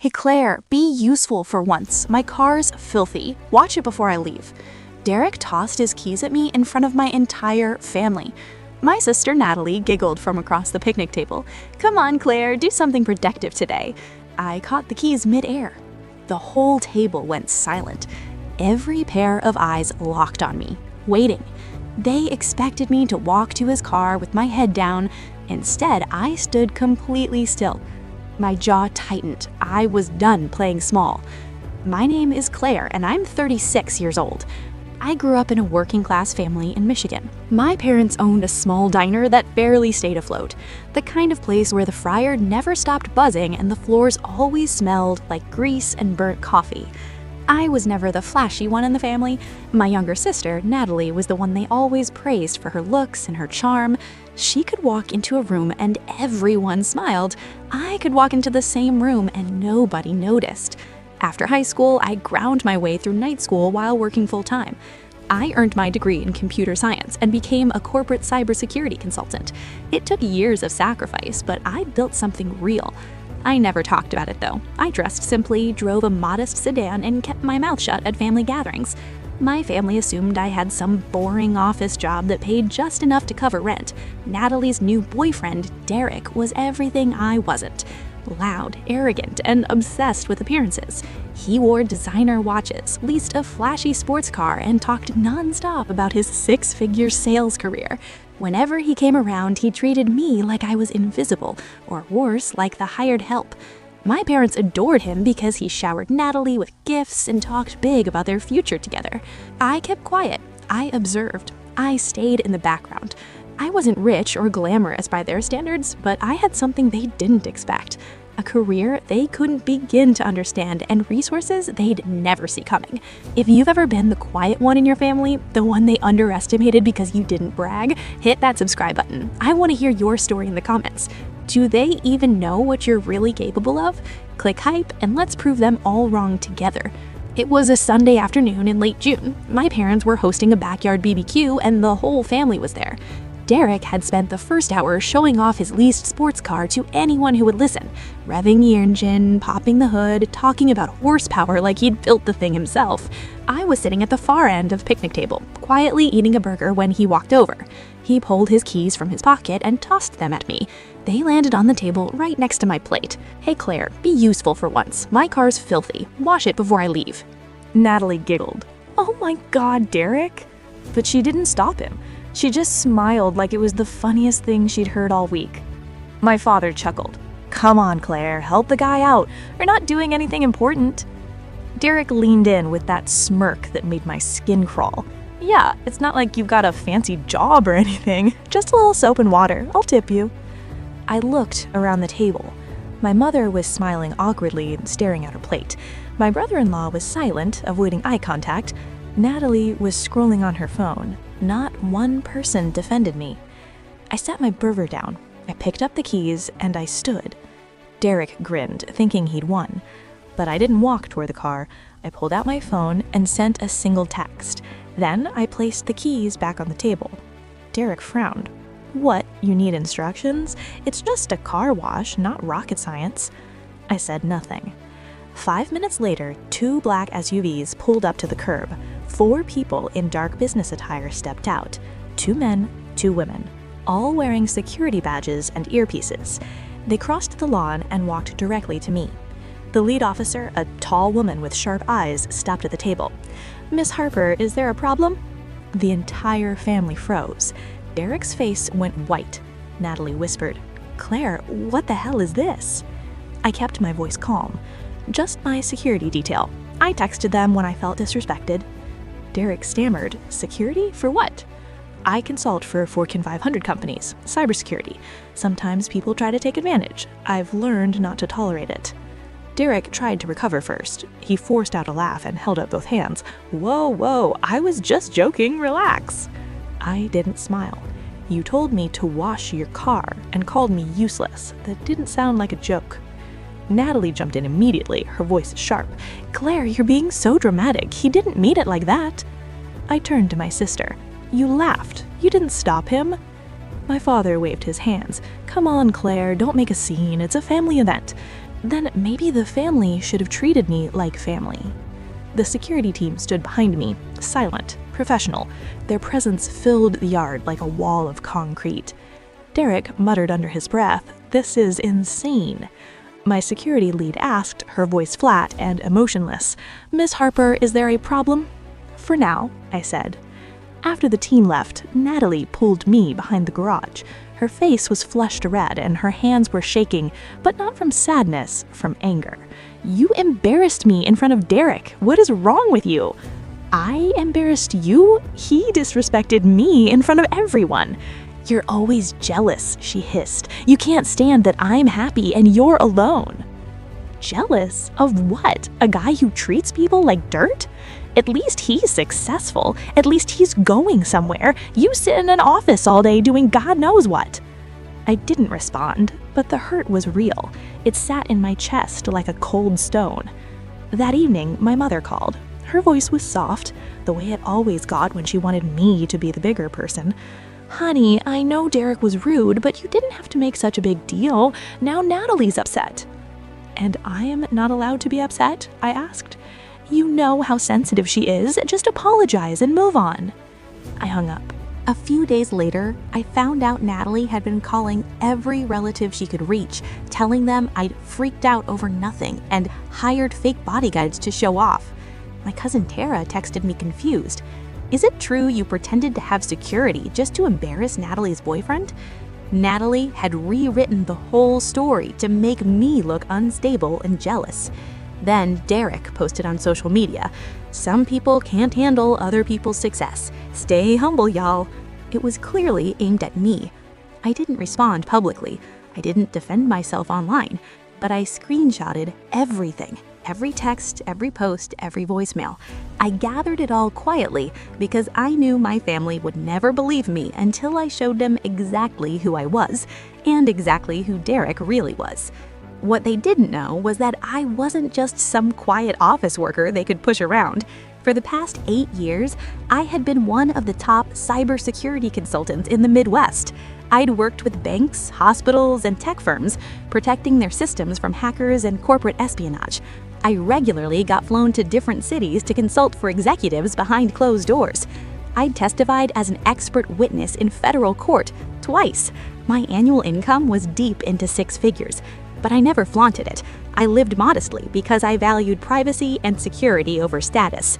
Hey Claire, be useful for once. My car's filthy. Watch it before I leave. Derek tossed his keys at me in front of my entire family. My sister Natalie giggled from across the picnic table. Come on, Claire, do something protective today. I caught the keys mid-air. The whole table went silent. Every pair of eyes locked on me, waiting. They expected me to walk to his car with my head down. Instead, I stood completely still. My jaw tightened. I was done playing small. My name is Claire, and I'm 36 years old. I grew up in a working-class family in Michigan. My parents owned a small diner that barely stayed afloat, the kind of place where the fryer never stopped buzzing and the floors always smelled like grease and burnt coffee. I was never the flashy one in the family. My younger sister, Natalie, was the one they always praised for her looks and her charm. She could walk into a room and everyone smiled. I could walk into the same room and nobody noticed. After high school, I ground my way through night school while working full-time. I earned my degree in computer science and became a corporate cybersecurity consultant. It took years of sacrifice, but I built something real. I never talked about it though. I dressed simply, drove a modest sedan, and kept my mouth shut at family gatherings. My family assumed I had some boring office job that paid just enough to cover rent. Natalie's new boyfriend, Derek, was everything I wasn't. Loud, arrogant, and obsessed with appearances. He wore designer watches, leased a flashy sports car, and talked nonstop about his six-figure sales career. Whenever he came around, he treated me like I was invisible, or worse, like the hired help. My parents adored him because he showered Natalie with gifts and talked big about their future together. I kept quiet. I observed. I stayed in the background. I wasn't rich or glamorous by their standards, but I had something they didn't expect. A career they couldn't begin to understand, and resources they'd never see coming. If you've ever been the quiet one in your family, the one they underestimated because you didn't brag, hit that subscribe button. I want to hear your story in the comments. Do they even know what you're really capable of? Click hype and let's prove them all wrong together. It was a Sunday afternoon in late June. My parents were hosting a backyard BBQ and the whole family was there. Derek had spent the first hour showing off his leased sports car to anyone who would listen, revving the engine, popping the hood, talking about horsepower like he'd built the thing himself. I was sitting at the far end of the picnic table, quietly eating a burger when he walked over. He pulled his keys from his pocket and tossed them at me. They landed on the table right next to my plate. Hey Claire, be useful for once. My car's filthy. Wash it before I leave. Natalie giggled. Oh my God, Derek? But she didn't stop him. She just smiled like it was the funniest thing she'd heard all week. My father chuckled. Come on, Claire, help the guy out. We're not doing anything important. Derek leaned in with that smirk that made my skin crawl. Yeah, it's not like you've got a fancy job or anything. Just a little soap and water. I'll tip you. I looked around the table. My mother was smiling awkwardly and staring at her plate. My brother-in-law was silent, avoiding eye contact. Natalie was scrolling on her phone. Not one person defended me. I set my burger down. I picked up the keys and I stood. Derek grinned, thinking he'd won. But I didn't walk toward the car. I pulled out my phone and sent a single text. Then I placed the keys back on the table. Derek frowned. What, you need instructions? It's just a car wash, not rocket science. I said nothing. 5 minutes later, 2 black SUVs pulled up to the curb. 4 people in dark business attire stepped out. 2 men, 2 women, all wearing security badges and earpieces. They crossed the lawn and walked directly to me. The lead officer, a tall woman with sharp eyes, stopped at the table. Miss Harper, is there a problem? The entire family froze. Derek's face went white. Natalie whispered, Claire, what the hell is this? I kept my voice calm. Just my security detail. I texted them when I felt disrespected. Derek stammered, security? For what? I consult for Fortune 500 companies, cybersecurity. Sometimes people try to take advantage. I've learned not to tolerate it. Derek tried to recover first. He forced out a laugh and held up both hands. Whoa, I was just joking, relax. I didn't smile. You told me to wash your car and called me useless. That didn't sound like a joke. Natalie jumped in immediately, her voice sharp. Claire, you're being so dramatic. He didn't mean it like that. I turned to my sister. You laughed. You didn't stop him. My father waved his hands. Come on, Claire, don't make a scene. It's a family event. Then maybe the family should have treated me like family. The security team stood behind me, silent, professional. Their presence filled the yard like a wall of concrete. Derek muttered under his breath, "This is insane." My security lead asked, her voice flat and emotionless, "Miss Harper, is there a problem?" "For now," I said. After the team left, Natalie pulled me behind the garage. Her face was flushed red and her hands were shaking, but not from sadness, from anger. "You embarrassed me in front of Derek. What is wrong with you?" "I embarrassed you? He disrespected me in front of everyone." "You're always jealous," she hissed. "You can't stand that I'm happy and you're alone." Jealous? Of what? A guy who treats people like dirt? At least he's successful. At least he's going somewhere. You sit in an office all day doing God knows what. I didn't respond, but the hurt was real. It sat in my chest like a cold stone. That evening, my mother called. Her voice was soft, the way it always got when she wanted me to be the bigger person. "Honey, I know Derek was rude, but you didn't have to make such a big deal. Now Natalie's upset." "And I am not allowed to be upset?" I asked. "You know how sensitive she is. Just apologize and move on." I hung up. A few days later, I found out Natalie had been calling every relative she could reach, telling them I'd freaked out over nothing and hired fake bodyguards to show off. My cousin Tara texted me confused. "Is it true you pretended to have security just to embarrass Natalie's boyfriend?" Natalie had rewritten the whole story to make me look unstable and jealous. Then Derek posted on social media, "Some people can't handle other people's success. Stay humble, y'all." It was clearly aimed at me. I didn't respond publicly. I didn't defend myself online, but I screenshotted everything. Every text, every post, every voicemail. I gathered it all quietly because I knew my family would never believe me until I showed them exactly who I was and exactly who Derek really was. What they didn't know was that I wasn't just some quiet office worker they could push around. For the past 8 years, I had been one of the top cybersecurity consultants in the Midwest. I'd worked with banks, hospitals, and tech firms, protecting their systems from hackers and corporate espionage. I regularly got flown to different cities to consult for executives behind closed doors. I'd testified as an expert witness in federal court twice. My annual income was deep into 6 figures, but I never flaunted it. I lived modestly because I valued privacy and security over status.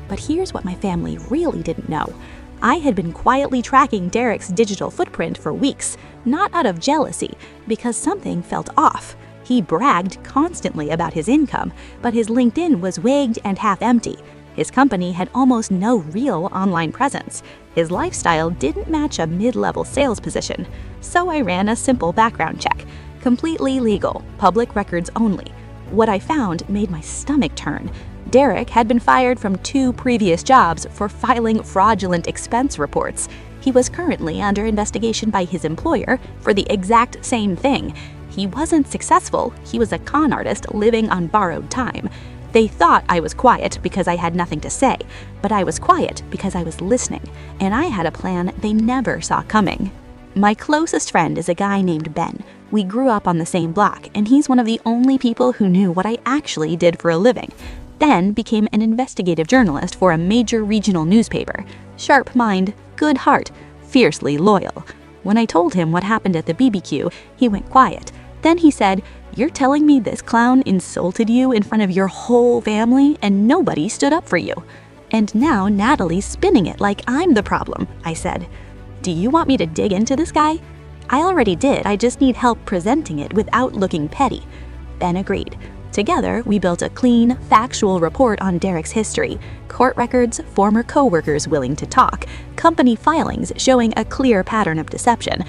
But here's what my family really didn't know. I had been quietly tracking Derek's digital footprint for weeks, not out of jealousy, because something felt off. He bragged constantly about his income, but his LinkedIn was wigged and half empty. His company had almost no real online presence. His lifestyle didn't match a mid-level sales position. So I ran a simple background check. Completely legal, public records only. What I found made my stomach turn. Derek had been fired from 2 previous jobs for filing fraudulent expense reports. He was currently under investigation by his employer for the exact same thing. He wasn't successful. He was a con artist living on borrowed time. They thought I was quiet because I had nothing to say, but I was quiet because I was listening, and I had a plan they never saw coming. My closest friend is a guy named Ben. We grew up on the same block, and he's one of the only people who knew what I actually did for a living. Ben became an investigative journalist for a major regional newspaper. Sharp mind, good heart, fiercely loyal. When I told him what happened at the BBQ, he went quiet. Then he said, "You're telling me this clown insulted you in front of your whole family and nobody stood up for you?" "And now Natalie's spinning it like I'm the problem," I said. "Do you want me to dig into this guy?" "I already did, I just need help presenting it without looking petty." Ben agreed. Together, we built a clean, factual report on Derek's history, court records, former co-workers willing to talk, company filings showing a clear pattern of deception.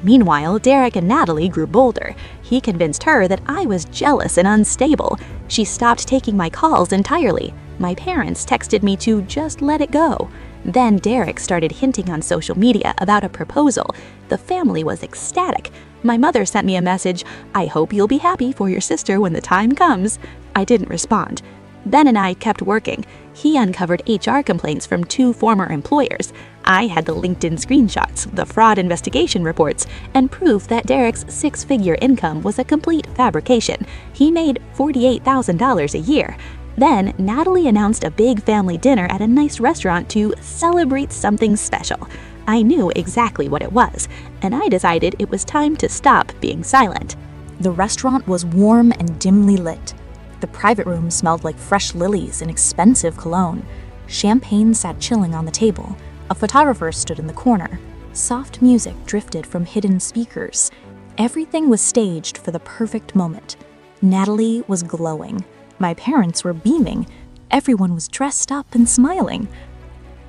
Meanwhile, Derek and Natalie grew bolder. He convinced her that I was jealous and unstable. She stopped taking my calls entirely. My parents texted me to just let it go. Then Derek started hinting on social media about a proposal. The family was ecstatic. My mother sent me a message, "I hope you'll be happy for your sister when the time comes." I didn't respond. Ben and I kept working. He uncovered HR complaints from 2 former employers. I had the LinkedIn screenshots, the fraud investigation reports, and proof that Derek's six-figure income was a complete fabrication. He made $48,000 a year. Then, Natalie announced a big family dinner at a nice restaurant to celebrate something special. I knew exactly what it was, and I decided it was time to stop being silent. The restaurant was warm and dimly lit. The private room smelled like fresh lilies and expensive cologne. Champagne sat chilling on the table. A photographer stood in the corner. Soft music drifted from hidden speakers. Everything was staged for the perfect moment. Natalie was glowing. My parents were beaming. Everyone was dressed up and smiling.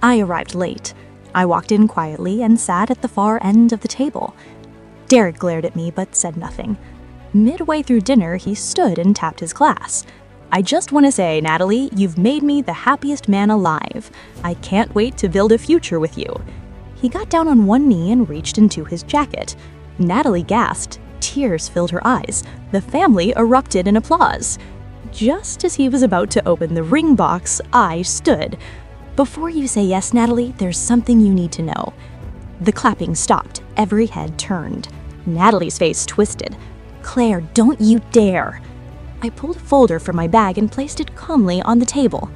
I arrived late. I walked in quietly and sat at the far end of the table. Derek glared at me but said nothing. Midway through dinner, he stood and tapped his glass. "I just want to say, Natalie, you've made me the happiest man alive. I can't wait to build a future with you." He got down on one knee and reached into his jacket. Natalie gasped. Tears filled her eyes. The family erupted in applause. Just as he was about to open the ring box, I stood. "Before you say yes, Natalie, there's something you need to know." The clapping stopped. Every head turned. Natalie's face twisted. "Claire, don't you dare!" I pulled a folder from my bag and placed it calmly on the table.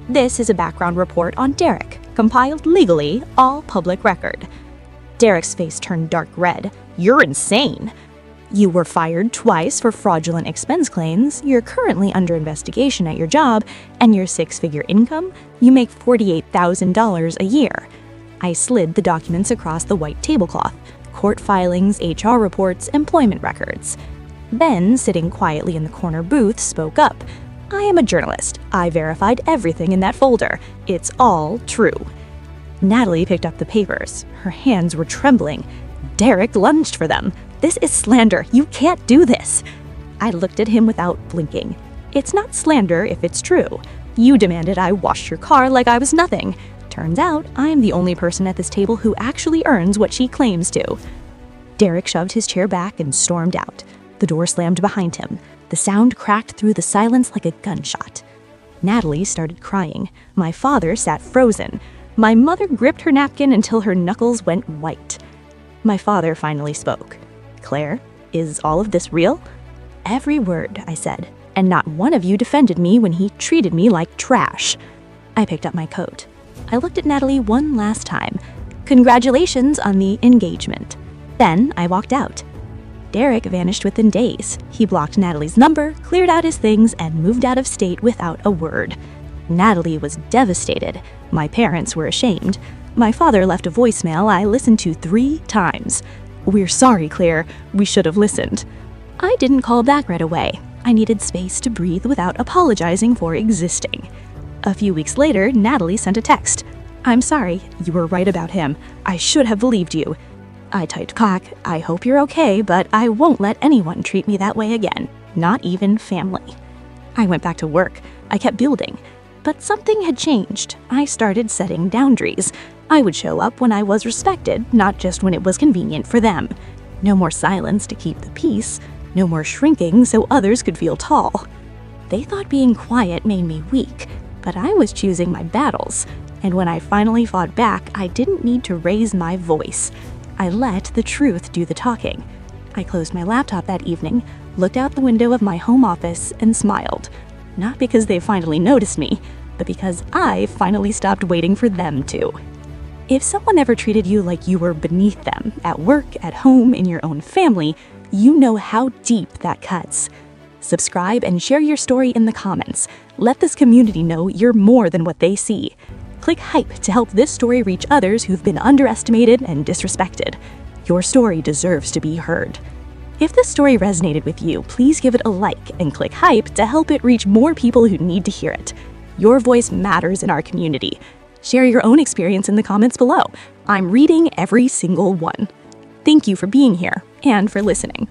"This is a background report on Derek, compiled legally, all public record." Derek's face turned dark red. "You're insane!" "You were fired twice for fraudulent expense claims, you're currently under investigation at your job, and your six-figure income, you make $48,000 a year." I slid the documents across the white tablecloth. Court filings, HR reports, employment records. Ben, sitting quietly in the corner booth, spoke up. "I am a journalist. I verified everything in that folder. It's all true." Natalie picked up the papers. Her hands were trembling. Derek lunged for them. "This is slander. You can't do this." I looked at him without blinking. "It's not slander if it's true. You demanded I wash your car like I was nothing. Turns out I'm the only person at this table who actually earns what she claims to." Derek shoved his chair back and stormed out. The door slammed behind him. The sound cracked through the silence like a gunshot. Natalie started crying. My father sat frozen. My mother gripped her napkin until her knuckles went white. My father finally spoke. "Claire, is all of this real?" "Every word," I said, "and not one of you defended me when he treated me like trash." I picked up my coat. I looked at Natalie one last time. "Congratulations on the engagement." Then I walked out. Derek vanished within days. He blocked Natalie's number, cleared out his things, and moved out of state without a word. Natalie was devastated. My parents were ashamed. My father left a voicemail I listened to 3 times. "We're sorry, Claire. We should have listened." I didn't call back right away. I needed space to breathe without apologizing for existing. A few weeks later, Natalie sent a text. "I'm sorry. You were right about him. I should have believed you." I typed back, "I hope you're okay, but I won't let anyone treat me that way again. Not even family." I went back to work. I kept building. But something had changed. I started setting boundaries. I would show up when I was respected, not just when it was convenient for them. No more silence to keep the peace. No more shrinking so others could feel tall. They thought being quiet made me weak, but I was choosing my battles. And when I finally fought back, I didn't need to raise my voice. I let the truth do the talking. I closed my laptop that evening, looked out the window of my home office, and smiled. Not because they finally noticed me, but because I finally stopped waiting for them to. If someone ever treated you like you were beneath them, at work, at home, in your own family, you know how deep that cuts. Subscribe and share your story in the comments. Let this community know you're more than what they see. Click hype to help this story reach others who've been underestimated and disrespected. Your story deserves to be heard. If this story resonated with you, please give it a like and click hype to help it reach more people who need to hear it. Your voice matters in our community. Share your own experience in the comments below. I'm reading every single one. Thank you for being here and for listening.